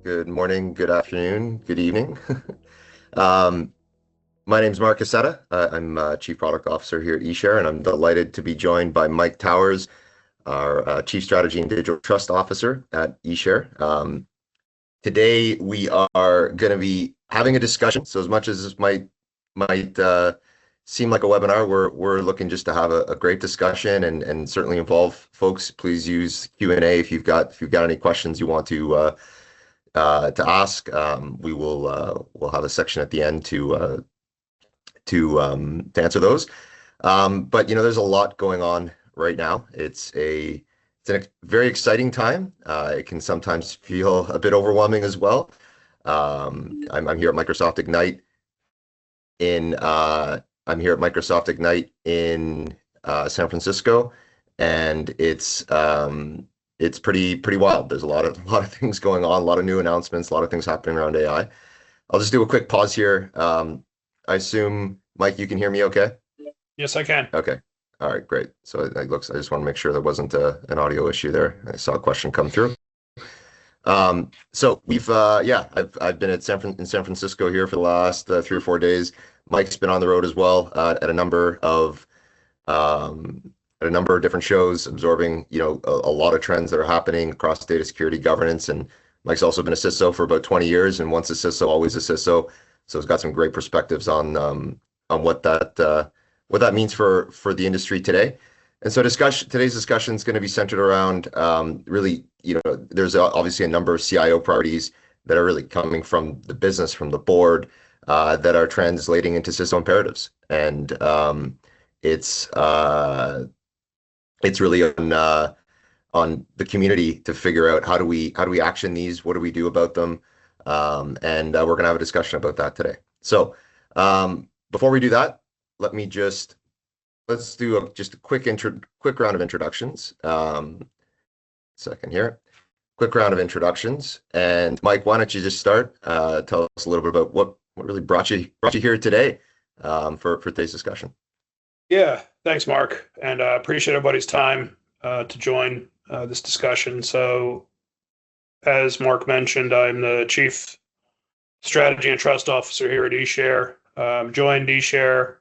Good morning, good afternoon, good evening. Um, my name's Mark Cassetta. I'm Chief Product Officer here at eShare, and I'm delighted to be joined by Mike Towers, our Chief Strategy and Digital Trust Officer at eShare. Today we are going to be having a discussion. So as much as this might seem like a webinar, we're looking just to have a great discussion and certainly involve folks. Please use Q&A if you've got any questions you want to ask. We'll have a section at the end to answer those. But there's a lot going on right now. It's a very exciting time. It can sometimes feel a bit overwhelming as well. I'm here at Microsoft Ignite in San Francisco, and it's pretty wild. There's a lot of things going on, a lot of new announcements, a lot of things happening around AI. I'll just do a quick pause here. I assume, Mike, you can hear me okay? Yes, I can. Okay. All right, great. So I just want to make sure there wasn't an audio issue there. I saw a question come through. So I've been in San Francisco here for the last 3 or 4 days. Mike's been on the road as well um, at a number of different shows, absorbing a lot of trends that are happening across data security governance. And Mike's also been a CISO for about 20 years, and once a CISO, always a CISO. So he's got some great perspectives on what that means for the industry today. And so today's discussion is going to be centered around really, there's obviously a number of CIO priorities that are really coming from the business, from the board, that are translating into CISO imperatives. And it's really on the community to figure out how do we action these, what do we do about them, and we're going to have a discussion about that today. So before we do that, let's do just a quick round of introductions. Second here, quick round of introductions. And Mike, why don't you just start? Tell us a little bit about what really brought you here today for today's discussion. Yeah, thanks, Mark, and appreciate everybody's time to join this discussion. So, as Mark mentioned, I'm the Chief Strategy and Trust Officer here at eShare. Joined eShare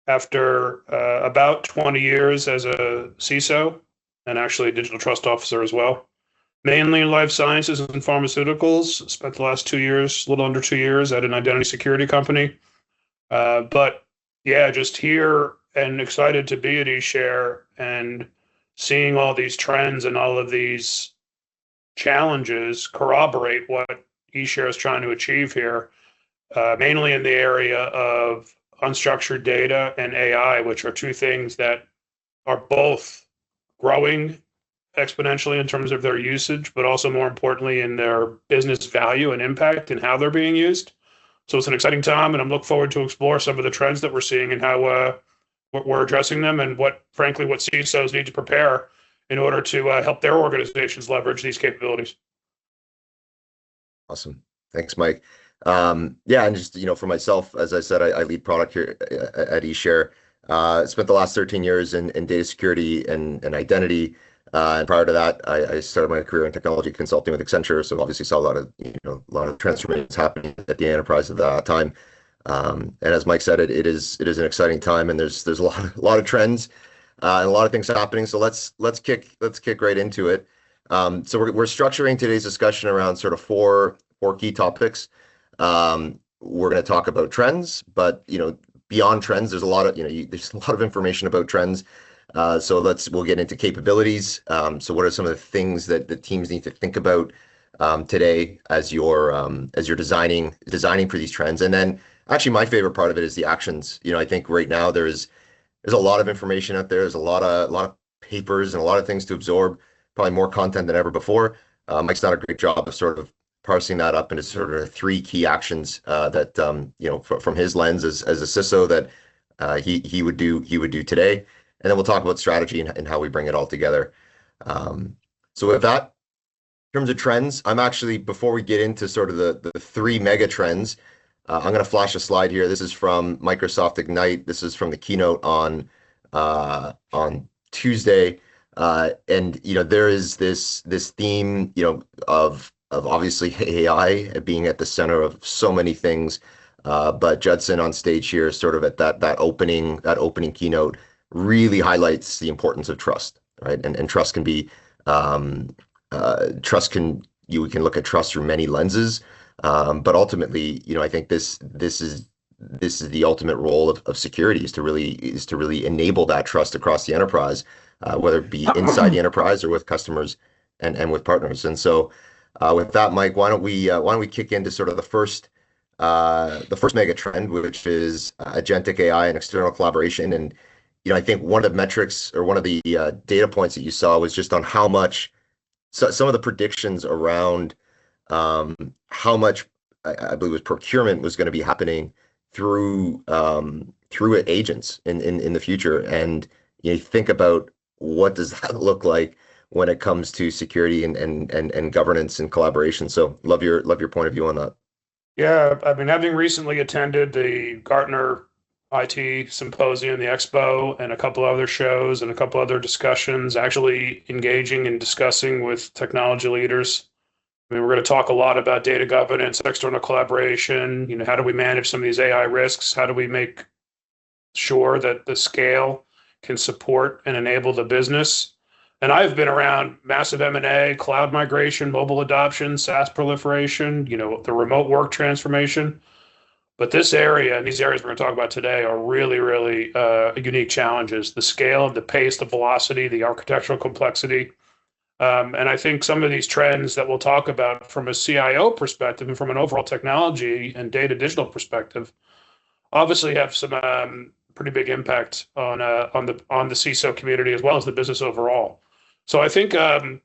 after about 20 years as a CISO and actually a Digital Trust Officer as well. Mainly in life sciences and pharmaceuticals. Spent the last 2 years, a little under 2 years, at an identity security company. But yeah, just here and excited to be at eShare and seeing all these trends and all of these challenges corroborate what eShare is trying to achieve here, mainly in the area of unstructured data and AI, which are two things that are both growing exponentially in terms of their usage, but also more importantly in their business value and impact and how they're being used. So it's an exciting time, and I'm looking forward to explore some of the trends that we're seeing and how we're addressing them, and what CISOs need to prepare in order to help their organizations leverage these capabilities. Awesome. Thanks, Mike. Yeah, and just for myself, as I said, I lead product here at eShare. Spent the last 13 years in data security and identity. And prior to that, I started my career in technology consulting with Accenture. So obviously saw a lot of transformations happening at the enterprise at that time. And as Mike said, it is an exciting time, and there's a lot of trends and a lot of things happening. So let's kick right into it. So we're structuring today's discussion around sort of four key topics. We're going to talk about trends, but beyond trends, there's a lot of information about trends. So we'll get into capabilities. So what are some of the things that the teams need to think about today as you're designing for these trends? And then actually my favorite part of it is the actions. I think right now there's a lot of information out there. There's a lot of papers and a lot of things to absorb, probably more content than ever before. Mike's done a great job of sort of parsing that up into sort of three key actions that from his lens as a CISO that he would do today. And then we'll talk about strategy and how we bring it all together. So with that, in terms of trends, before we get into sort of the three mega trends, I'm going to flash a slide here. This is from Microsoft Ignite. This is from the keynote on Tuesday. And there is this theme, of of obviously AI being at the center of so many things. But Judson on stage here, sort of at that opening keynote, really highlights the importance of trust, right? And trust can be trust can you can look at trust through many lenses, but ultimately, I think this is the ultimate role of security is to really enable that trust across the enterprise, whether it be inside the enterprise or with customers and with partners. And so, with that, Mike, why don't we kick into sort of the first mega trend, which is agentic AI and external collaboration. And I think one of the metrics or one of the data points that you saw was just on how much some of the predictions around how much I believe was procurement was going to be happening through agents in the future. And you think about what does that look like when it comes to security and governance and collaboration. So love your point of view on that. Yeah, I mean, having recently attended the Gartner IT Symposium, the Expo, and a couple other shows and a couple other discussions, actually engaging and discussing with technology leaders. I mean, we're going to talk a lot about data governance, external collaboration. How do we manage some of these AI risks? How do we make sure that the scale can support and enable the business? And I've been around massive M&A, cloud migration, mobile adoption, SaaS proliferation, the remote work transformation. But this area and these areas we're going to talk about today are really, really unique challenges. The scale, the pace, the velocity, the architectural complexity. And I think some of these trends that we'll talk about from a CIO perspective and from an overall technology and data digital perspective obviously have some pretty big impact on the CISO community as well as the business overall. So I think to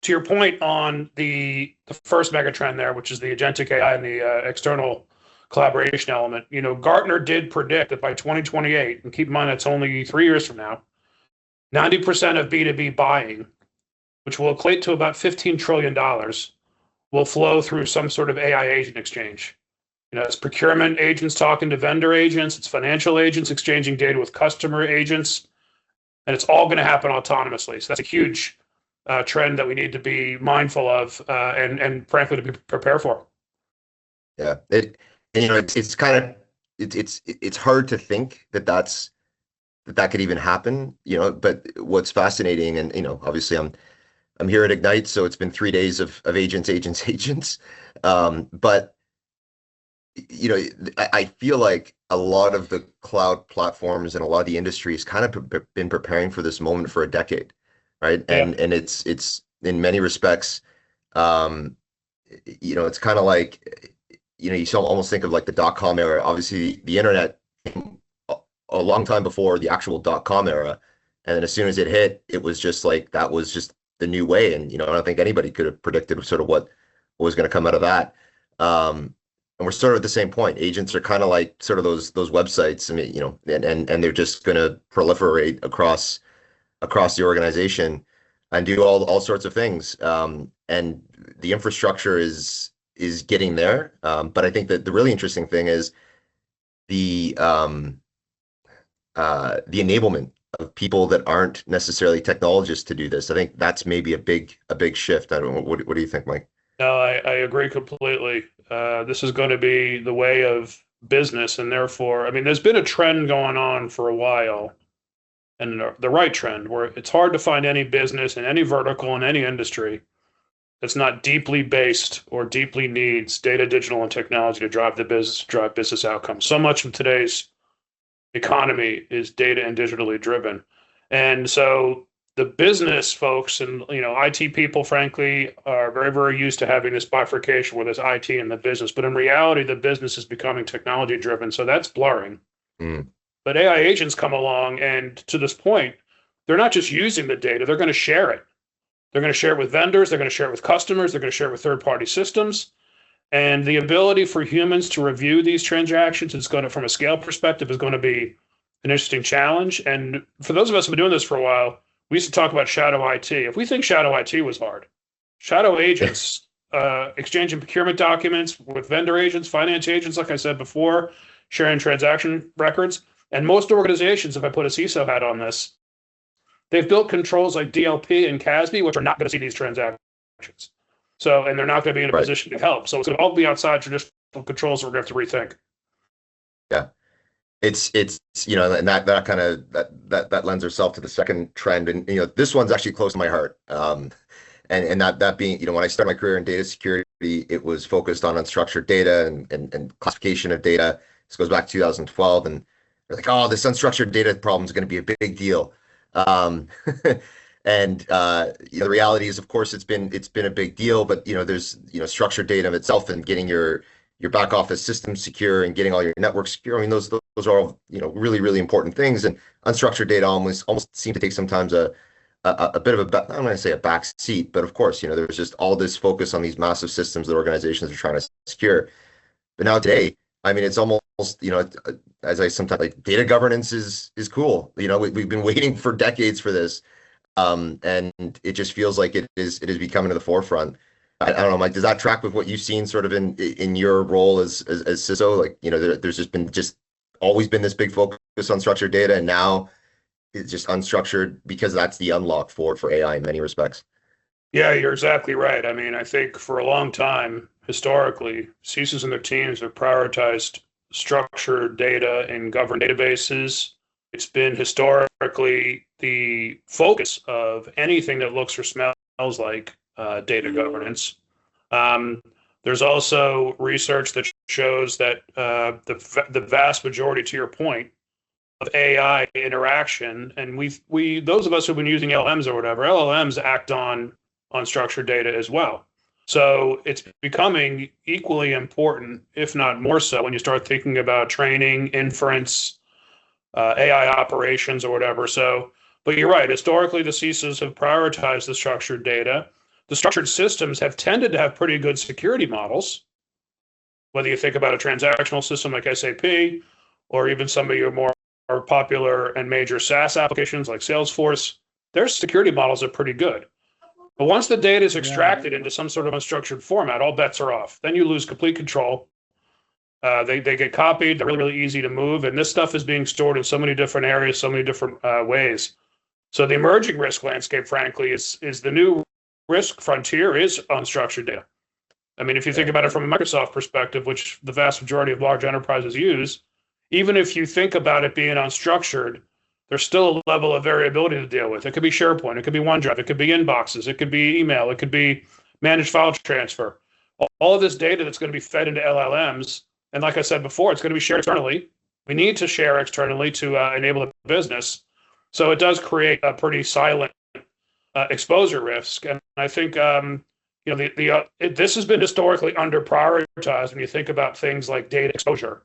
your point on the first mega trend there, which is the agentic AI and the external collaboration element, Gartner did predict that by 2028, and keep in mind it's only 3 years from now, 90% of B2B buying, which will equate to about $15 trillion, will flow through some sort of AI agent exchange. It's procurement agents talking to vendor agents, it's financial agents exchanging data with customer agents, and it's all going to happen autonomously. So that's a huge trend that we need to be mindful of and frankly to be prepared for. Yeah, it's kind of it's hard to think that could even happen. But what's fascinating, and obviously I'm here at Ignite, so it's been 3 days of agents. But I feel like a lot of the cloud platforms and a lot of the industry has kind of been preparing for this moment for a decade, right? Yeah. And it's in many respects, it's kind of like, you almost think of like the dot-com era. Obviously, the internet came a long time before the actual dot-com era, and then as soon as it hit, it was just like that was just the new way. And I don't think anybody could have predicted sort of what was going to come out of that. And we're sort of at the same point. Agents are kind of like sort of those websites. I mean, and they're just going to proliferate across the organization and do all sorts of things. And the infrastructure is getting there. But I think that the really interesting thing is the enablement of people that aren't necessarily technologists to do this. I think that's maybe a big shift. I don't know. What do you think, Mike? No, I agree completely. This is going to be the way of business, and therefore, I mean, there's been a trend going on for a while, and the right trend, where it's hard to find any business in any vertical in any industry that's not deeply based or deeply needs data, digital, and technology to drive business outcomes. So much of today's economy is data and digitally driven, and so the business folks and IT people, frankly, are very, very used to having this bifurcation where there's IT and the business. But in reality, the business is becoming technology driven, so that's blurring. Mm. But AI agents come along, and to this point, they're not just using the data; they're going to share it. They're going to share it with vendors. They're going to share it with customers. They're going to share it with third-party systems. And the ability for humans to review these transactions is going to, from a scale perspective, is going to be an interesting challenge. And for those of us who've been doing this for a while, we used to talk about shadow IT. If we think shadow IT was hard, shadow agents, exchanging procurement documents with vendor agents, finance agents, like I said before, sharing transaction records. And most organizations, if I put a CISO hat on this, they've built controls like DLP and CASB, which are not going to see these transactions. So, and they're not going to be in a Right. position to help. So it's going to all be outside traditional controls that we're going to have to rethink. Yeah. It's and that kind of that lends herself to the second trend, and this one's actually close to my heart. And that being, when I started my career in data security, it was focused on unstructured data and classification of data. This goes back to 2012, and they're like, oh, this unstructured data problem is going to be a big deal. Um, and the reality is, of course, it's been a big deal, but there's structured data of itself and getting your back office system secure and getting all your network secure. I mean, those are all really really important things. And unstructured data almost seem to take sometimes a bit of I'm not going to say a back seat, but of course, there's just all this focus on these massive systems that organizations are trying to secure. But now today, I mean, it's almost, as I sometimes like, data governance is cool. We've been waiting for decades for this. And it just feels like it is becoming to the forefront. I don't know, Mike, does that track with what you've seen sort of in your role as CISO? Like, there's just always been this big focus on structured data, and now it's just unstructured because that's the unlock for AI in many respects. Yeah, you're exactly right. I mean, I think for a long time, historically, CISOs and their teams have prioritized structured data in governed databases. It's been historically the focus of anything that looks or smells like data governance. There's also research that shows that the vast majority, to your point, of AI interaction, and we those of us who've been using LLMs or whatever, LLMs act on unstructured data as well. So it's becoming equally important, if not more so, when you start thinking about training, inference, AI operations, or whatever. So, but you're right. Historically, the CISOs have prioritized the structured data. The structured systems have tended to have pretty good security models. Whether you think about a transactional system like SAP, or even some of your more popular and major SaaS applications like Salesforce, their security models are pretty good. But once the data is extracted into some sort of unstructured format, all bets are off. Then you lose complete control. They get copied. They're really, really easy to move. And this stuff is being stored in so many different areas, so many different ways. So the emerging risk landscape, frankly, is the new risk frontier is unstructured data. I mean, if you think about it from a Microsoft perspective, which the vast majority of large enterprises use, even if you think about it being unstructured, there's still a level of variability to deal with. It could be SharePoint, it could be OneDrive, it could be inboxes, it could be email, it could be managed file transfer. All of this data that's going to be fed into LLMs, and like I said before, it's going to be shared externally. We need to share externally to enable the business. So it does create a pretty silent exposure risk. And I think this has been historically under prioritized when you think about things like data exposure.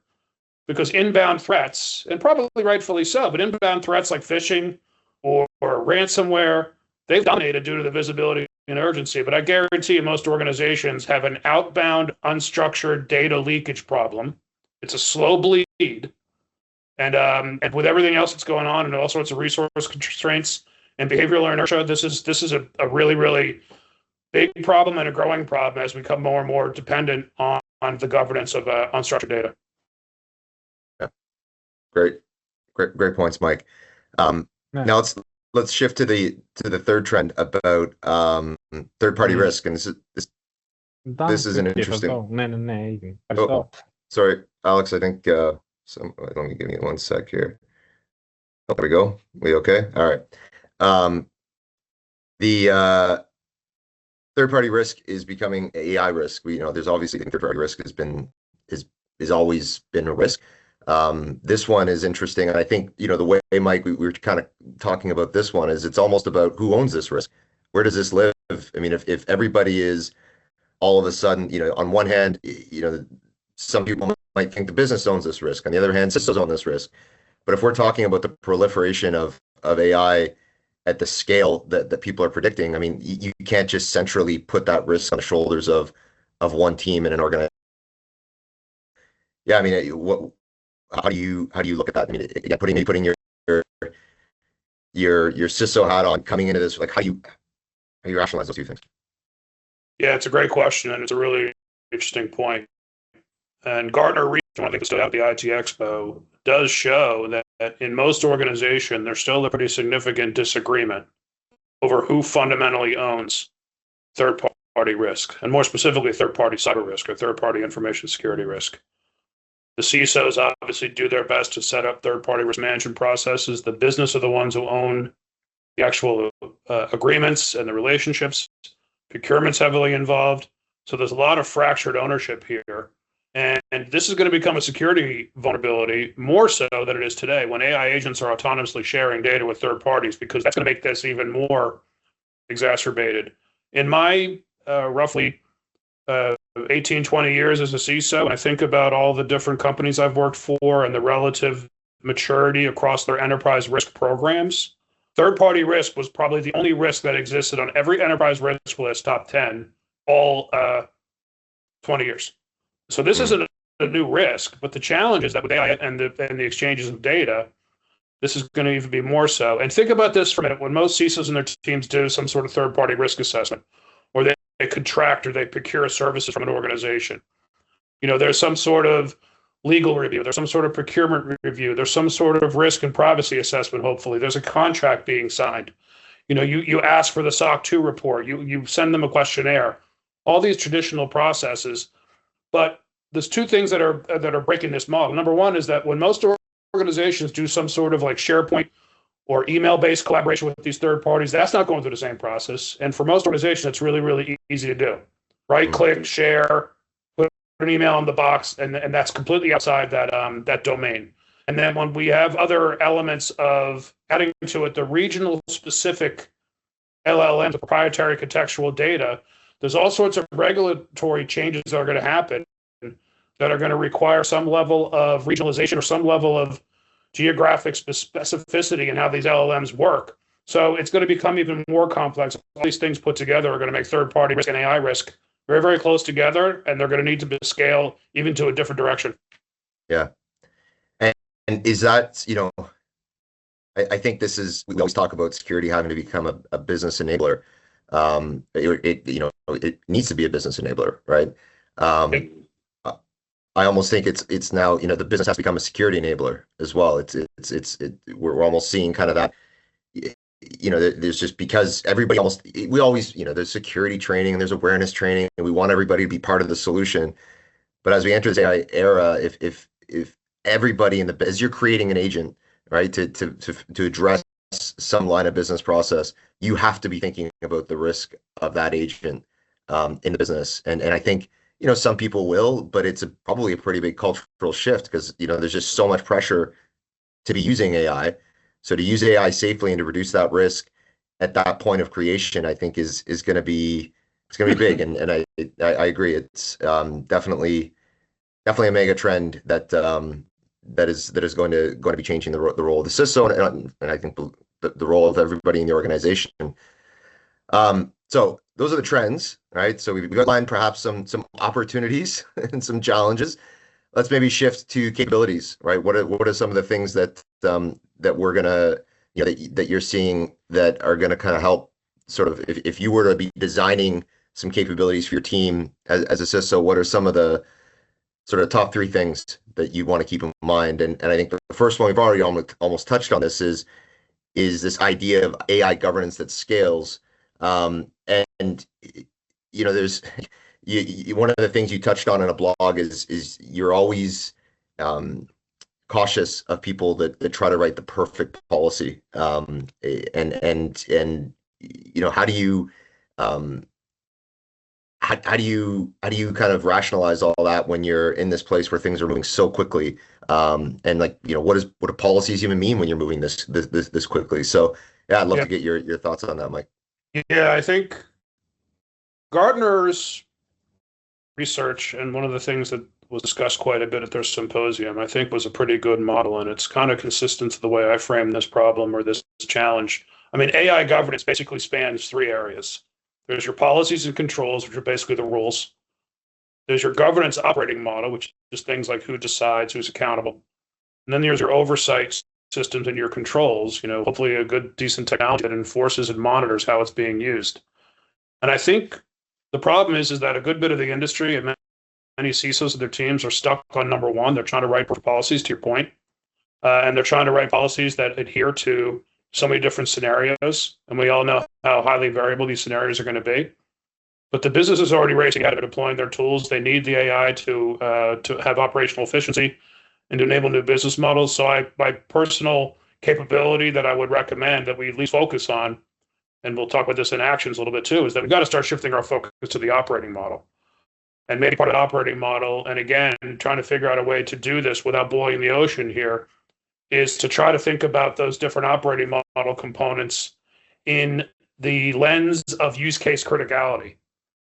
Because inbound threats, and probably rightfully so, but inbound threats like phishing or ransomware, they've dominated due to the visibility and urgency. But I guarantee you most organizations have an outbound unstructured data leakage problem. It's a slow bleed. And with everything else that's going on and all sorts of resource constraints and behavioral inertia, this is a really, really big problem and a growing problem as we become more and more dependent on the governance of unstructured data. Great points, Mike. Now let's shift to the third trend about third-party risk, and this is an interesting. Oh, sorry, Alex. I think let me give me 1 sec here. Oh, there we go. We okay? All right. The third-party risk is becoming AI risk. There's obviously third-party risk has always been a risk. This one is interesting, and I think the way, Mike, we were kind of talking about this one is it's almost about who owns this risk. Where does this live? I mean, if everybody is all of a sudden, on one hand, some people might think the business owns this risk. On the other hand, systems own this risk. But if we're talking about the proliferation of AI at the scale that people are predicting, I mean, you can't just centrally put that risk on the shoulders of one team in an organization. Yeah, I mean, how do you look at that? I mean, again, putting your CISO hat on, coming into this, like how do you rationalize those two things? Yeah, it's a great question, and it's a really interesting point. And Gartner research, I think, stood out at the IT Expo, does show that in most organizations, there's still a pretty significant disagreement over who fundamentally owns third-party third-party risk, and more specifically, third-party cyber risk or third-party information security risk. The CISOs obviously do their best to set up third-party risk management processes. The business are the ones who own the actual agreements and the relationships. Procurement's heavily involved. So there's a lot of fractured ownership here. And this is going to become a security vulnerability more so than it is today when AI agents are autonomously sharing data with third parties, because that's going to make this even more exacerbated. In my roughly 18, 20 years as a CISO, and I think about all the different companies I've worked for and the relative maturity across their enterprise risk programs, third-party risk was probably the only risk that existed on every enterprise risk list, top 10, all 20 years. So this isn't a new risk, but the challenge is that with AI and the exchanges of data, this is going to even be more so. And think about this for a minute. When most CISOs and their teams do some sort of third-party risk assessment, or they contract or they procure services from an organization, there's some sort of legal review, there's some sort of procurement review, there's some sort of risk and privacy assessment, hopefully. There's a contract being signed. You ask for the SOC 2 report, you send them a questionnaire, all these traditional processes. But there's two things that are breaking this model. Number one is that when most organizations do some sort of like SharePoint or email-based collaboration with these third parties, that's not going through the same process. And for most organizations, it's really, really easy to do. Right click, share, put an email in the box, and that's completely outside that domain. And then when we have other elements of adding to it the regional specific LLMs, the proprietary contextual data, there's all sorts of regulatory changes that are going to happen that are going to require some level of regionalization or some level of geographic specificity in how these LLMs work. So it's going to become even more complex. All these things put together are going to make third-party risk and AI risk very, very close together, and they're going to need to scale even to a different direction. Yeah. And is that, I think we always talk about security having to become a business enabler. It needs to be a business enabler, right? I almost think it's now, the business has to become a security enabler as well. We're almost seeing kind of that, there's just, because we always, there's security training and there's awareness training, and we want everybody to be part of the solution. But as we enter this AI era, if everybody as you're creating an agent, right, to address some line of business process, you have to be thinking about the risk of that agent in the business. And I think, some people will, but it's probably a pretty big cultural shift because, there's just so much pressure to be using AI. So to use AI safely and to reduce that risk at that point of creation, I think is going to be big. And I agree. It's definitely a mega trend that is going to be changing the role of the CISO and I think the role of everybody in the organization. So those are the trends, right? So we've outlined perhaps some opportunities and some challenges. Let's maybe shift to capabilities, right? What are some of the things that we're gonna, that you're seeing that are gonna kind of help sort of, if you were to be designing some capabilities for your team as a CISO, what are some of the sort of top 3 things that you want to keep in mind? And I think the first one, we've already almost touched on this, is this idea of AI governance that scales. And there's one of the things you touched on in a blog is you're always cautious of people that try to write the perfect policy. And how do you kind of rationalize all that when you're in this place where things are moving so quickly? And what do policies even mean when you're moving this quickly? So yeah, I'd love to get your thoughts on that, Mike. Yeah, I think Gartner's research, and one of the things that was discussed quite a bit at their symposium, I think was a pretty good model, and it's kind of consistent to the way I frame this problem or this challenge. I mean, AI governance basically spans 3 areas. There's your policies and controls, which are basically the rules. There's your governance operating model, which is things like who decides, who's accountable. And then there's your oversight systems and your controls, hopefully a good, decent technology that enforces and monitors how it's being used. And I think the problem is that a good bit of the industry and many CISOs and their teams are stuck on number 1. They're trying to write policies, to your point, and they're trying to write policies that adhere to so many different scenarios. And we all know how highly variable these scenarios are going to be. but the business is already racing ahead of deploying their tools. They need the AI to have operational efficiency and to enable new business models. So my personal capability that I would recommend that we at least focus on, and we'll talk about this in actions a little bit too, is that we've got to start shifting our focus to the operating model. And maybe part of the operating model, and again, trying to figure out a way to do this without boiling the ocean here, is to try to think about those different operating model components in the lens of use case criticality.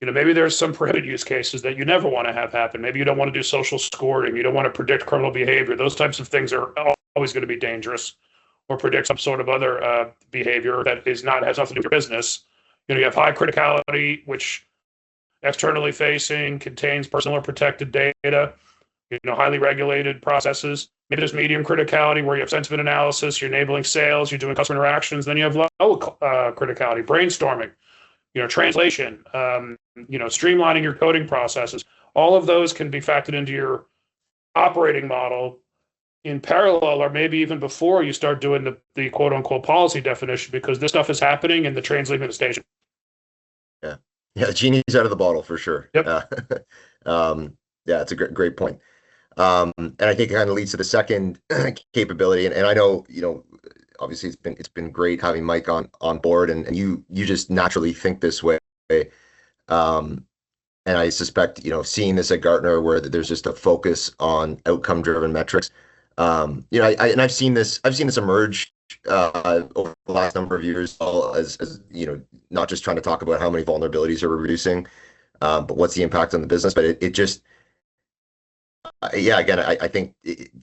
Maybe there's some prohibited use cases that you never want to have happen. Maybe you don't want to do social scoring. You don't want to predict criminal behavior. Those types of things are always going to be dangerous, or predict some sort of other behavior that has nothing to do with your business. You have high criticality, which externally facing contains personal or protected data, highly regulated processes. Maybe there's medium criticality where you have sentiment analysis, you're enabling sales, you're doing customer interactions. Then you have low criticality, brainstorming, translation, streamlining your coding processes. All of those can be factored into your operating model in parallel, or maybe even before you start doing the quote unquote policy definition, because this stuff is happening and the train's leaving the station. Yeah. Yeah. The genie's out of the bottle for sure. Yep. Yeah, it's a great point. And I think it kind of leads to the second capability. And I know, obviously it's been great having Mike on board, and you just naturally think this way. And I suspect, seeing this at Gartner where there's just a focus on outcome driven metrics. I've seen this emerge over the last number of years, as not just trying to talk about how many vulnerabilities are we reducing, but what's the impact on the business. But it just, again, I think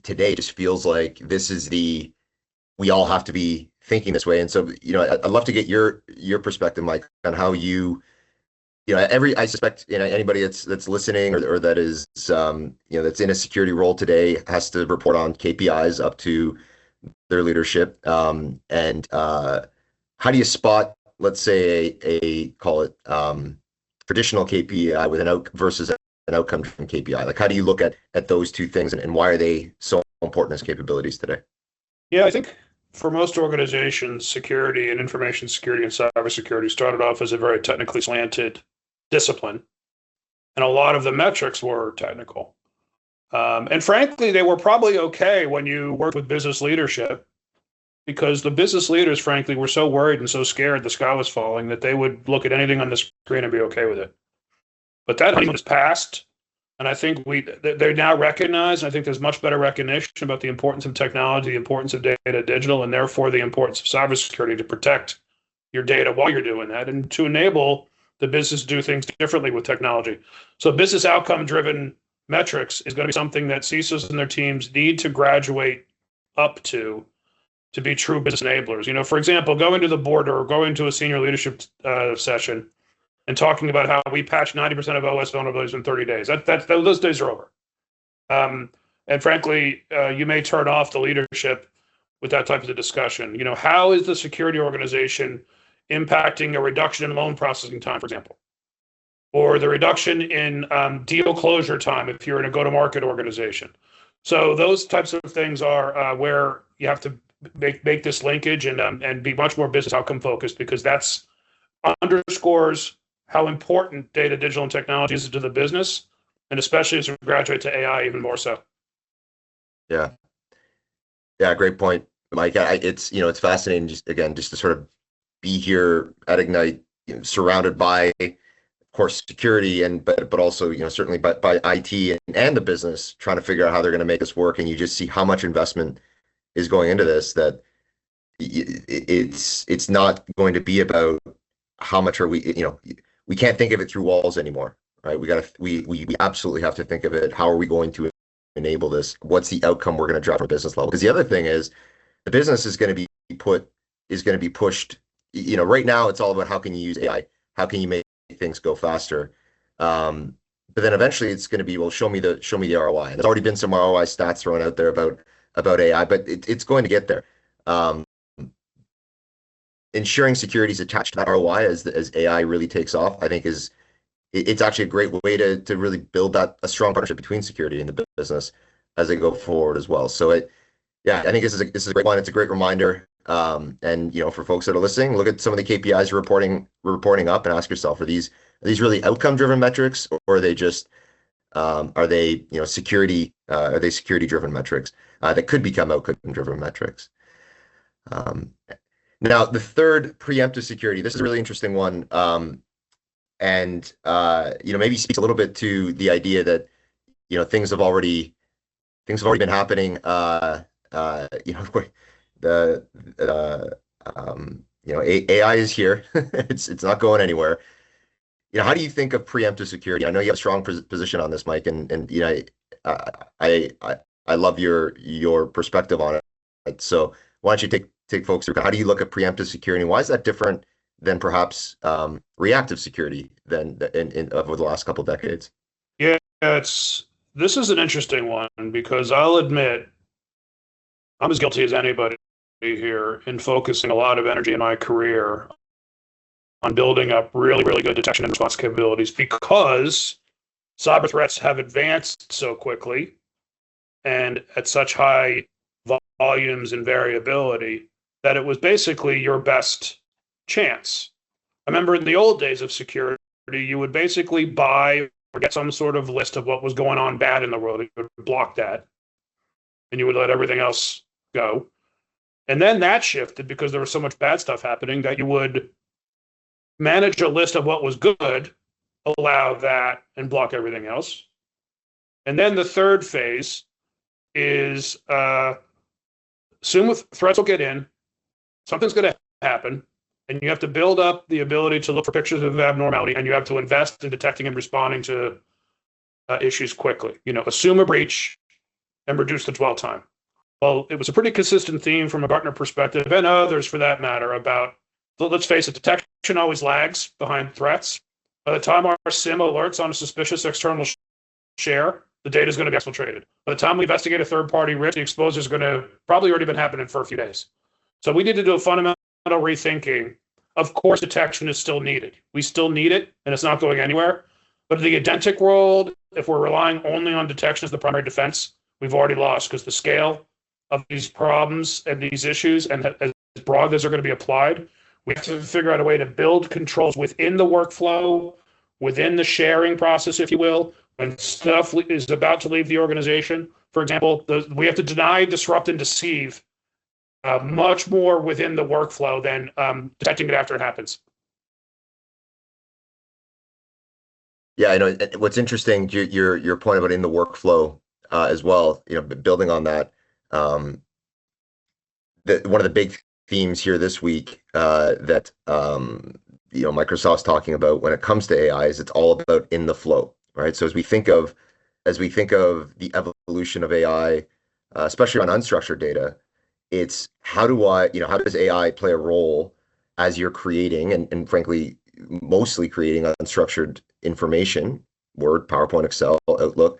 today just feels like we all have to be thinking this way. And so, I'd love to get your perspective, Mike, on how I suspect, anybody that's listening or that is, that's in a security role today has to report on KPIs up to their leadership. And how do you spot, let's say, call it traditional KPI with versus an outcome-driven KPI? Like, how do you look at those two things, and why are they so important as capabilities today? Yeah, I think for most organizations, security and information security and cybersecurity started off as a very technically slanted discipline, and a lot of the metrics were technical. And frankly, they were probably okay when you worked with business leadership, because the business leaders, frankly, were so worried and so scared the sky was falling that they would look at anything on the screen and be okay with it. But that honeymoon has passed, and I think they now recognize, and I think there's much better recognition about the importance of technology, the importance of data digital, and therefore the importance of cybersecurity to protect your data while you're doing that, and to enable the business to do things differently with technology. So business outcome driven metrics is going to be something that CISOs and their teams need to graduate up to be true business enablers. For example, going to the board or going to a senior leadership session and talking about how we patch 90% of OS vulnerabilities in 30 days. Those days are over. And frankly, you may turn off the leadership with that type of discussion. How is the security organization impacting a reduction in loan processing time, for example, or the reduction in deal closure time if you're in a go-to-market organization? So those types of things are where you have to make this linkage and be much more business outcome focused, because that's underscores how important data, digital, and technology is to the business, and especially as we graduate to AI, even more so. Yeah, great point, Mike. It's fascinating just to sort of be here at Ignite, surrounded by, of course, security but also certainly by IT and the business, trying to figure out how they're going to make this work, and you just see how much investment is going into this, that it's not going to be about how much are we can't think of it through walls anymore, right? We absolutely have to think of it. How are we going to enable this? What's the outcome we're going to drive from a business level? Because the other thing is, the business is going to be pushed. Right now it's all about how can you use AI, how can you make things go faster. But then eventually it's going to be, well, show me the ROI. And there's already been some ROI stats thrown out there about AI, but it's going to get there. Ensuring security is attached to that ROI as AI really takes off, I think it's actually a great way to really build a strong partnership between security and the business as they go forward as well. So I think this is a great one. It's a great reminder. And for folks that are listening, look at some of the KPIs you're reporting up and ask yourself, are these these really outcome-driven metrics, or are they just are they security are they security-driven metrics that could become outcome-driven metrics? Um, Now, the third, preemptive security. This is a really interesting one, and maybe speaks a little bit to the idea that things have already been happening. The AI is here. It's not going anywhere. How do you think of preemptive security? I know you have a strong position on this, Mike, and I love your perspective on it. So why don't you take folks through how do you look at preemptive security, and why is that different than perhaps reactive security than over the last couple of decades? Yeah, this is an interesting one because I'll admit I'm as guilty as anybody here in focusing a lot of energy in my career on building up really, really good detection and response capabilities because cyber threats have advanced so quickly and at such high volumes and variability that it was basically your best chance. I remember in the old days of security, you would basically buy or get some sort of list of what was going on bad in the world. You would block that and you would let everything else go. And then that shifted because there was so much bad stuff happening that you would manage a list of what was good, allow that, and block everything else. And then the third phase is assume threats will get in, something's going to happen, and you have to build up the ability to look for pictures of abnormality, and you have to invest in detecting and responding to issues quickly. Assume a breach and reduce the dwell time. Well, it was a pretty consistent theme from a Gartner perspective, and others for that matter, about, let's face it, detection always lags behind threats. By the time our SIM alerts on a suspicious external share, the data is going to be exfiltrated. By the time we investigate a third-party risk, the exposure is going to probably already been happening for a few days. So we need to do a fundamental rethinking. Of course, detection is still needed. We still need it, and it's not going anywhere. But in the agentic world, if we're relying only on detection as the primary defense, we've already lost because the scale of these problems and these issues, and as broad as they're going to be applied, we have to figure out a way to build controls within the workflow, within the sharing process, if you will, when stuff is about to leave the organization. For example, we have to deny, disrupt, and deceive much more within the workflow than detecting it after it happens. Yeah, I know. What's interesting, your point about in the workflow as well. Building on that, one of the big themes here this week that Microsoft's talking about when it comes to AI is it's all about in the flow, right? So as we think of the evolution of AI, especially on unstructured data, it's how does AI play a role as you're creating and frankly mostly creating unstructured information, Word, PowerPoint, Excel, Outlook,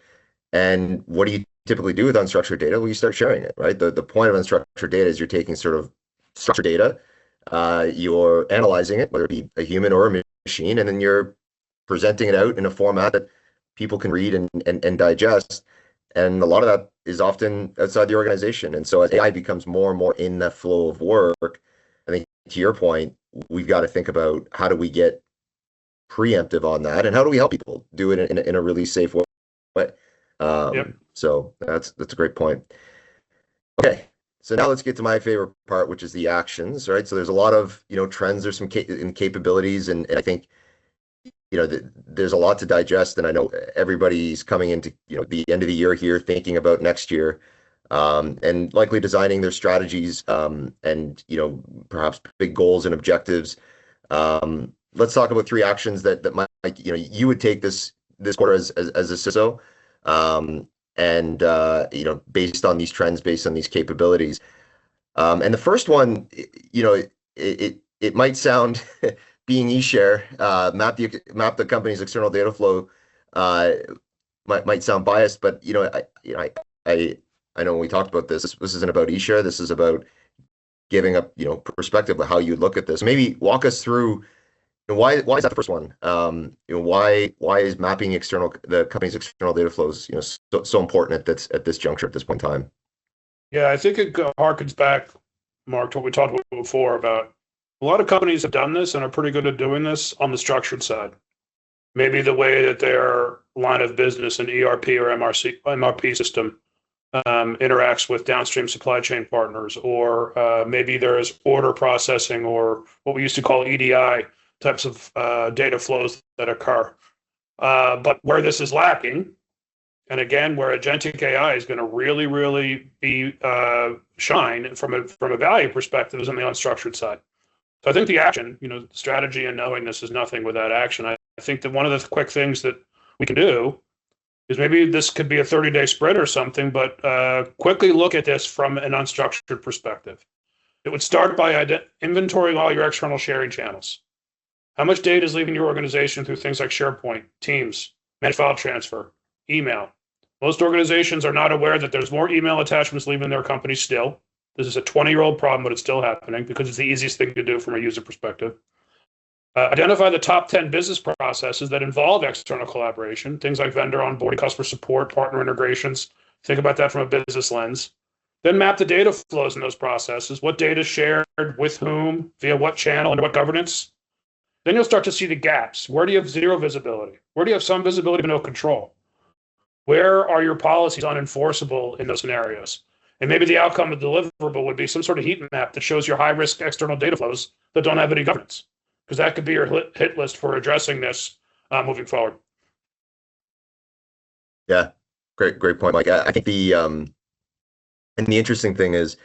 and what do you typically do with unstructured data? Well, you start sharing it, right? The point of unstructured data is you're taking sort of structured data, you're analyzing it, whether it be a human or a machine, and then you're presenting it out in a format that people can read and digest. And a lot of that is often outside the organization. And so as AI becomes more and more in the flow of work, I think to your point, we've got to think about how do we get preemptive on that, and how do we help people do it in a really safe way. Yep. So that's a great point. Okay, so now let's get to my favorite part, which is the actions, right? So there's a lot of trends, there's some capabilities, and I think there's a lot to digest, and I know everybody's coming into the end of the year here, thinking about next year, and likely designing their strategies, and perhaps big goals and objectives. Let's talk about three actions that might you would take this quarter as a CISO, and based on these trends, based on these capabilities. And the first one, it might sound being eShare, map the company's external data flow, might sound biased, but I know when we talked about this isn't about eShare. This is about giving up perspective of how you look at this. Maybe walk us through why is that the first one? Why is mapping the company's external data flows so important at this juncture, at this point in time? Yeah, I think it harkens back, Mark, to what we talked about before about a lot of companies have done this and are pretty good at doing this on the structured side. maybe the way that their line of business, an ERP or MRP system, interacts with downstream supply chain partners, or maybe there is order processing or what we used to call EDI types of data flows that occur. But where this is lacking, and again, where agentic AI is going to really, really be shine from a value perspective is on the unstructured side. So I think the action, strategy and knowing this is nothing without action. I think that one of the quick things that we can do is maybe this could be a 30-day sprint or something, but quickly look at this from an unstructured perspective. It would start by inventorying all your external sharing channels. How much data is leaving your organization through things like SharePoint, Teams, managed file transfer, email? Most organizations are not aware that there's more email attachments leaving their company still. This is a 20-year-old problem, but it's still happening because it's the easiest thing to do from a user perspective. Identify the top 10 business processes that involve external collaboration, things like vendor onboarding, customer support, partner integrations. Think about that from a business lens. Then map the data flows in those processes. What data is shared with whom, via what channel, and what governance. Then you'll start to see the gaps. Where do you have zero visibility? Where do you have some visibility but no control? Where are your policies unenforceable in those scenarios? And maybe the outcome of the deliverable would be some sort of heat map that shows your high-risk external data flows that don't have any governance, because that could be your hit list for addressing this moving forward. Yeah, great point, Mike. I think and the interesting thing is,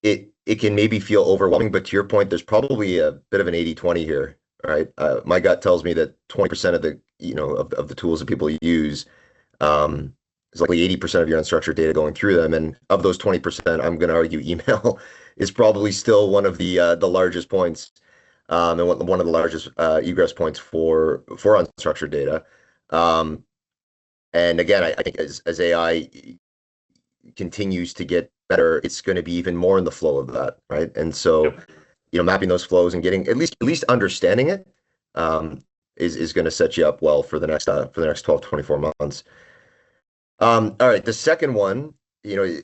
it can maybe feel overwhelming, but to your point, there's probably a bit of an 80-20 here, right? My gut tells me that 20% of the of the tools that people use is likely 80% of your unstructured data going through them, and of those 20%, I'm going to argue email is probably still one of the largest points, and one of the largest egress points for unstructured data. And again, I think as AI continues to get better, it's going to be even more in the flow of that, right? And so, mapping those flows and getting at least understanding it is going to set you up well for the next 12 to 24 months. All right, the second one, I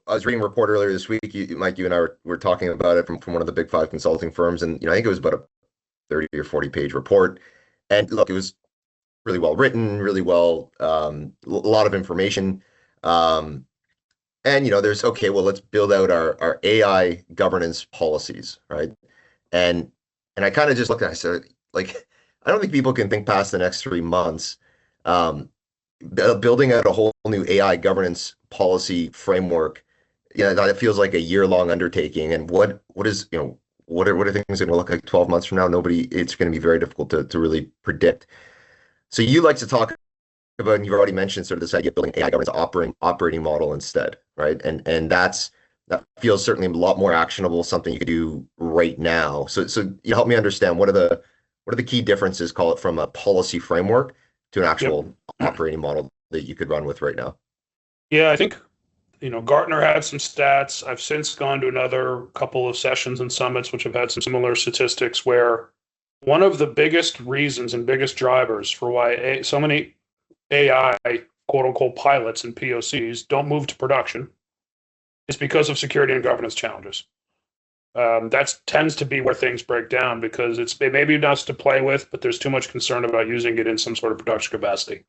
was reading a report earlier this week. Mike, you and I were talking about it from one of the big 5 consulting firms, and I think it was about a 30 or 40-page report. And look, it was really well written, really well, a lot of information. And there's let's build out our AI governance policies, right? And I kind of just looked at it, I said, like, I don't think people can think past the next 3 months. Building out a whole new AI governance policy framework, that feels like a year-long undertaking. And what are things going to look like 12 months from now? It's going to be very difficult to really predict. So you like to talk about, and you've already mentioned sort of this idea of building AI governance operating model instead, right? And that feels certainly a lot more actionable, something you could do right now. So you help me understand what are the key differences, call it, from a policy framework to an actual operating model that you could run with right now. Yeah, I think Gartner had some stats. I've since gone to another couple of sessions and summits which have had some similar statistics, where one of the biggest reasons and biggest drivers for why so many AI quote unquote pilots and POCs don't move to production is because of security and governance challenges. That tends to be where things break down, because it may be nice to play with, but there's too much concern about using it in some sort of production capacity.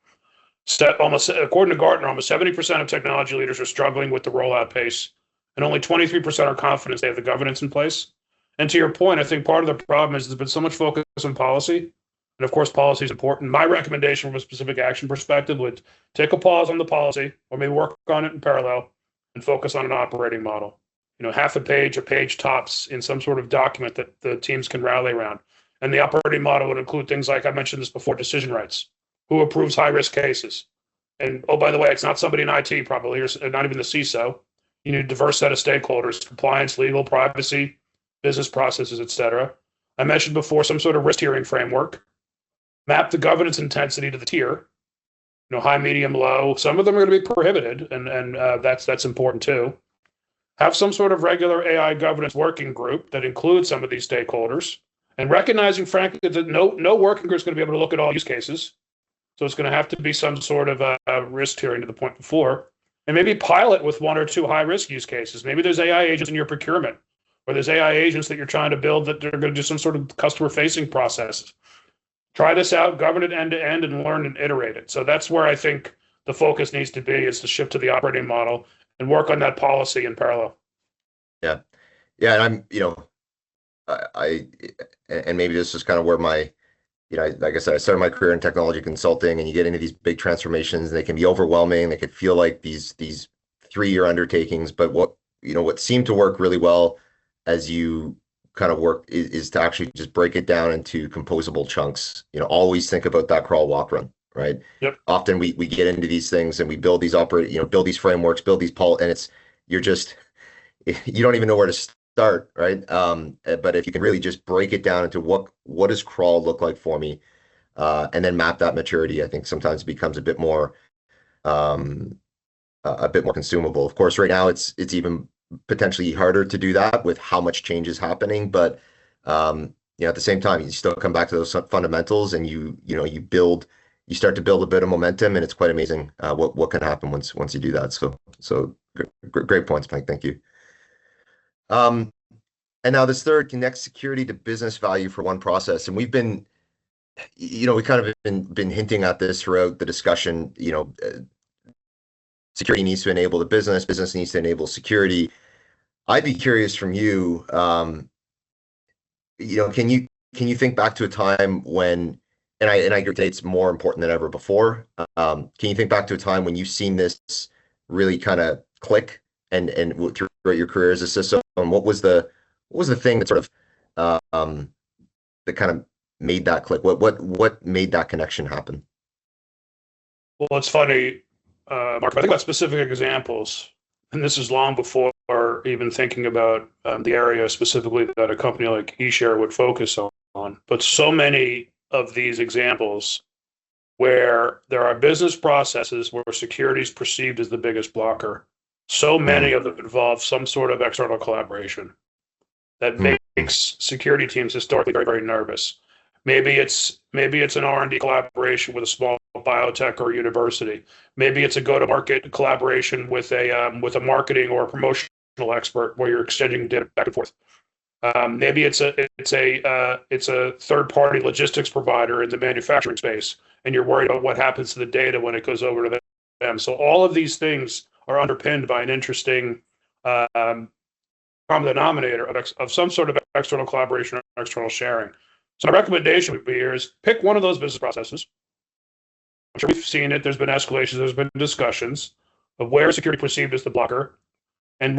According to Gartner, almost 70% of technology leaders are struggling with the rollout pace, and only 23% are confident they have the governance in place. And to your point, I think part of the problem is there's been so much focus on policy, and of course, policy is important. My recommendation from a specific action perspective would take a pause on the policy, or maybe work on it in parallel, and focus on an operating model. Half a page tops in some sort of document that the teams can rally around. And the operating model would include things like, I mentioned this before, decision rights. Who approves high-risk cases? And, oh, by the way, it's not somebody in IT probably, or not even the CISO. You need a diverse set of stakeholders: compliance, legal, privacy, business processes, et cetera. I mentioned before some sort of risk tiering framework. Map the governance intensity to the tier. High, medium, low. Some of them are going to be prohibited, and that's important too. Have some sort of regular AI governance working group that includes some of these stakeholders, and recognizing, frankly, that no working group is going to be able to look at all use cases. So it's going to have to be some sort of risk tiering, to the point before, and maybe pilot with 1 or 2 high-risk use cases. Maybe there's AI agents in your procurement, or there's AI agents that you're trying to build that are going to do some sort of customer-facing process. Try this out, govern it end to end, and learn and iterate it. So that's where I think the focus needs to be, is to shift to the operating model and work on that policy in parallel. Yeah. Yeah. And I'm, I and maybe this is kind of where my, like I said, I started my career in technology consulting, and you get into these big transformations, and they can be overwhelming. They could feel like these 3-year undertakings, but what seemed to work really well as you kind of work is to actually just break it down into composable chunks. Always think about that crawl, walk, run, right? Yep. Often we get into these things and we build these build these frameworks, build these and you're just you don't even know where to start, right? But if you can really just break it down into what does crawl look like for me, and then map that maturity, I think sometimes it becomes um, a bit more consumable. Of course, right now it's even potentially harder to do that with how much change is happening. But at the same time, you still come back to those fundamentals, and you start to build a bit of momentum, and it's quite amazing what can happen once you do that. So great points, Mike. Thank you. And now this third, connect security to business value for one process. And we kind of been hinting at this throughout the discussion. Security needs to enable the business needs to enable security. I'd be curious from you, can you think back to a time when, and I agree today it's more important than ever before. Can you think back to a time when you've seen this really kind of click and throughout your career as a CISO, and what was the thing that sort of that kind of made that click? What made that connection happen? Well, it's funny, Mark. If I think about specific examples, and this is long before even thinking about the area specifically that a company like eSHARE would focus on. But so many of these examples where there are business processes where security is perceived as the biggest blocker, so many of them involve some sort of external collaboration that makes security teams historically very, very nervous. Maybe it's an R&D collaboration with a small biotech or university. Maybe it's a go-to-market collaboration with a marketing or a promotional expert where you're exchanging data back and forth. Maybe it's a third-party logistics provider in the manufacturing space, and you're worried about what happens to the data when it goes over to them. So all of these things are underpinned by an interesting common denominator of some sort of external collaboration or external sharing. So my recommendation would be here is pick one of those business processes. I'm sure we've seen it. There's been escalations. There's been discussions of where security perceived as the blocker, and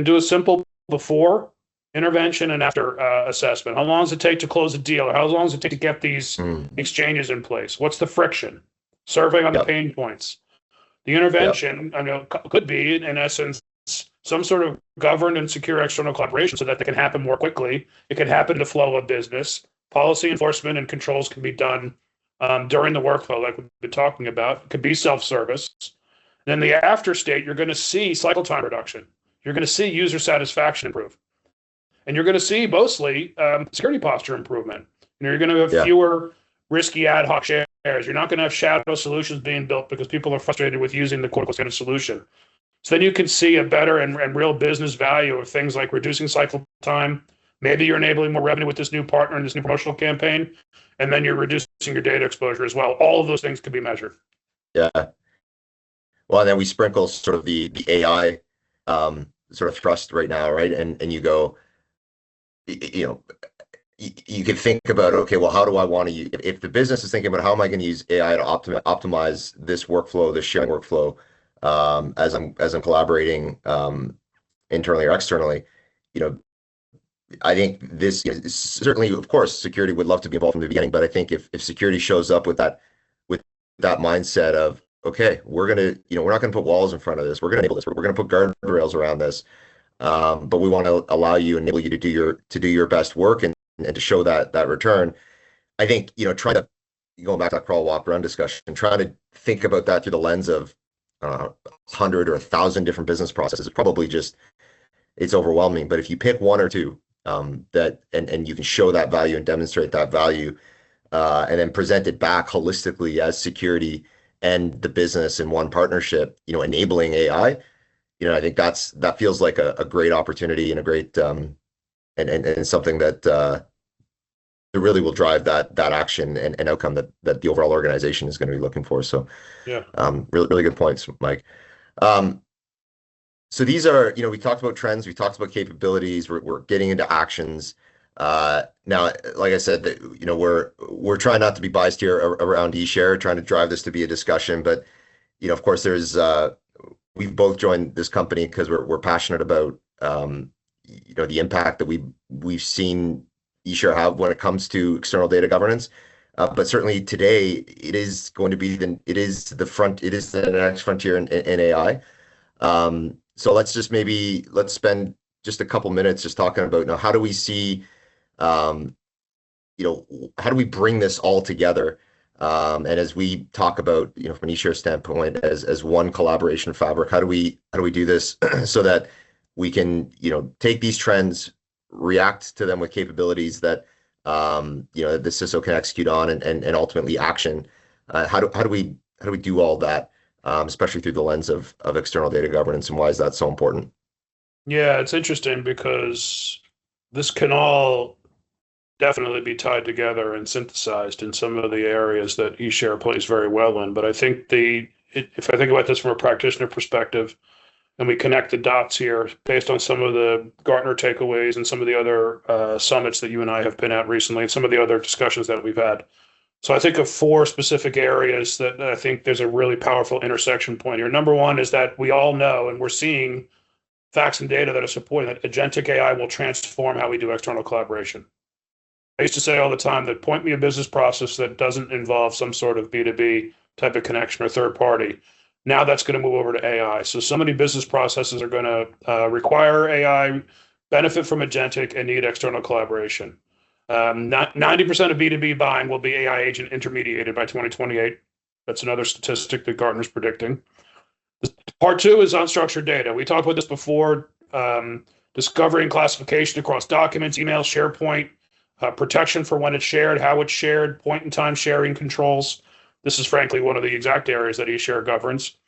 do a simple before intervention and after assessment. How long does it take to close a deal? Or how long does it take to get these exchanges in place? What's the friction? Survey on the pain points. The intervention, I know, could be, in essence, some sort of governed and secure external collaboration so that they can happen more quickly. It can happen to flow of business. Policy enforcement and controls can be done during the workflow, like we've been talking about. It could be self-service. Then the after state, you're going to see cycle time reduction. You're going to see user satisfaction improve. And you're going to see mostly security posture improvement. And you're going to have fewer risky ad hoc shares. You're not going to have shadow solutions being built because people are frustrated with using the quote-unquote standard solution. So then you can see a better and real business value of things like reducing cycle time. Maybe you're enabling more revenue with this new partner in this new promotional campaign, and then you're reducing your data exposure as well. All of those things can be measured. Yeah. Well, and then we sprinkle sort of the AI sort of thrust right now, right? And you go, you can think about, okay, well, how do I want to use, if the business is thinking about how am I going to use AI to optimize this workflow, this sharing workflow, as I'm collaborating internally or externally, I think this certainly, of course, security would love to be involved from the beginning, but I think if security shows up with that mindset of, okay, we're not gonna put walls in front of this, we're gonna enable this, we're gonna put guardrails around this, but we want to enable you to do your best work and to show that return. I think trying to, going back to that crawl, walk, run discussion, trying to think about that through the lens of 100 or 1,000 different business processes is probably it's overwhelming. But if you pick one or two that and you can show that value and demonstrate that value, and then present it back holistically as security and the business in one partnership, enabling AI, I think that feels like a great opportunity and a great and something that really will drive that action and outcome that the overall organization is going to be looking for. So, Yeah. really good points, Mike. Um, so these are, we talked about trends, we talked about capabilities, we're getting into actions. Now, like I said, that we're trying not to be biased here around eShare, trying to drive this to be a discussion, but of course, we've both joined this company because we're passionate about the impact that we've seen eShare have when it comes to external data governance. But certainly today, it is going to be it is the next frontier in AI. So let's spend just a couple minutes just talking about how do we see um, how do we bring this all together? And as we talk about, from an eShare standpoint, as one collaboration fabric, how do we do this so that we can, take these trends, react to them with capabilities that the CISO can execute on and ultimately action. How do we do all that, especially through the lens of external data governance, and why is that so important? Yeah, it's interesting because this can all definitely be tied together and synthesized in some of the areas that eShare plays very well in. But I think if I think about this from a practitioner perspective, and we connect the dots here based on some of the Gartner takeaways and some of the other summits that you and I have been at recently, and some of the other discussions that we've had. So I think of four specific areas that I think there's a really powerful intersection point here. Number one is that we all know, and we're seeing facts and data that are supporting that agentic AI will transform how we do external collaboration. I used to say all the time that point me a business process that doesn't involve some sort of B2B type of connection or third party. Now that's going to move over to AI. So many business processes are going to require AI, benefit from agentic, and need external collaboration. 90% of B2B buying will be AI agent intermediated by 2028. That's another statistic that Gartner's predicting. Part two is unstructured data. We talked about this before. Discovery and classification across documents, email, SharePoint, protection for when it's shared, how it's shared, point-in-time sharing controls. This is frankly one of the exact areas that eShare governs.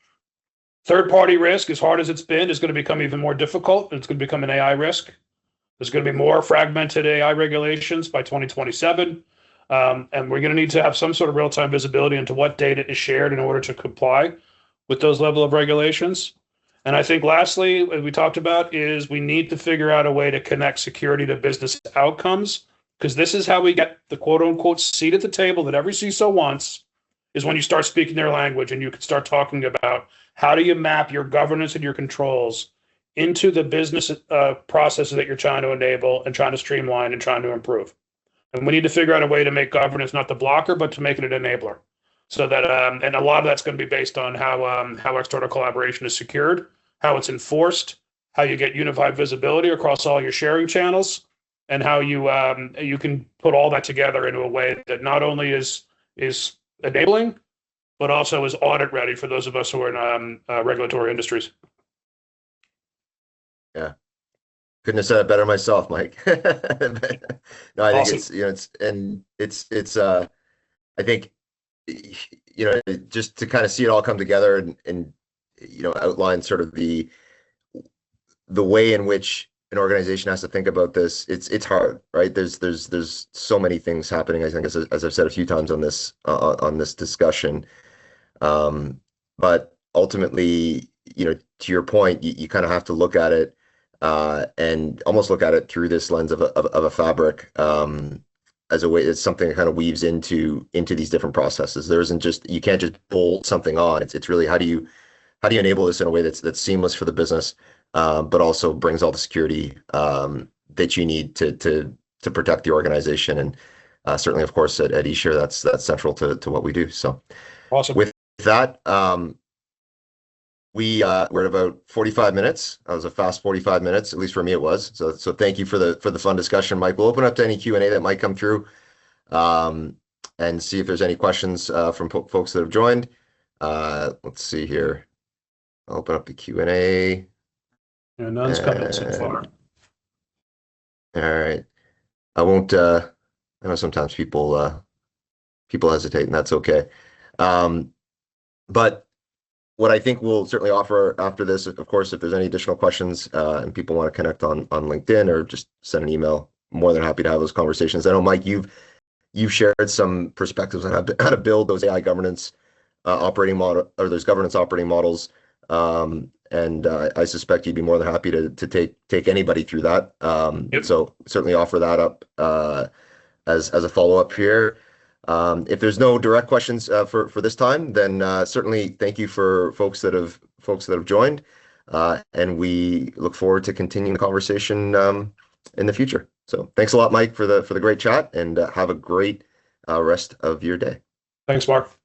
Third-party risk, as hard as it's been, is going to become even more difficult. It's going to become an AI risk. There's going to be more fragmented AI regulations by 2027. And we're going to need to have some sort of real-time visibility into what data is shared in order to comply with those level of regulations. And I think lastly, as we talked about, is we need to figure out a way to connect security to business outcomes, because this is how we get the quote unquote seat at the table that every CISO wants, is when you start speaking their language and you can start talking about how do you map your governance and your controls into the business processes that you're trying to enable and trying to streamline and trying to improve. And we need to figure out a way to make governance not the blocker, but to make it an enabler. So that, and a lot of that's going to be based on how external collaboration is secured, how it's enforced, how you get unified visibility across all your sharing channels, and how you can put all that together into a way that not only is enabling, but also is audit ready for those of us who are in regulatory industries. Yeah. Couldn't have said it better myself, Mike. No, I think Awesome. I think, just to kind of see it all come together and outline sort of the way in which an organization has to think about this. It's hard, right? There's so many things happening. I think as I've said a few times on this discussion, but ultimately, to your point, you kind of have to look at it and almost look at it through this lens of a fabric, as a way. It's something that kind of weaves into these different processes. There isn't just, you can't just bolt something on. It's really how do you enable this in a way that's seamless for the business, but also brings all the security that you need to protect the organization. And certainly, of course, at eShare, that's central to what we do. So Awesome. with that, we're at about 45 minutes. That was a fast 45 minutes, at least for me it was. So thank you for the fun discussion, Mike. We'll open up to any Q&A that might come through, and see if there's any questions from folks that have joined. Let's see here. I'll open up the Q&A. Yeah, none's coming so far. All right. I won't. I know sometimes people hesitate, and that's okay. But what I think we'll certainly offer after this, of course, if there's any additional questions and people want to connect on LinkedIn or just send an email, more than happy to have those conversations. I know, Mike, you've you've shared some perspectives on how to build those AI governance operating model, or those governance operating models. And I suspect you'd be more than happy to take anybody through that. Yep. So certainly offer that up as a follow-up here. If there's no direct questions for this time, then certainly thank you for folks that have joined, and we look forward to continuing the conversation in the future. So thanks a lot, Mike, for the great chat, and have a great rest of your day. Thanks, Mark.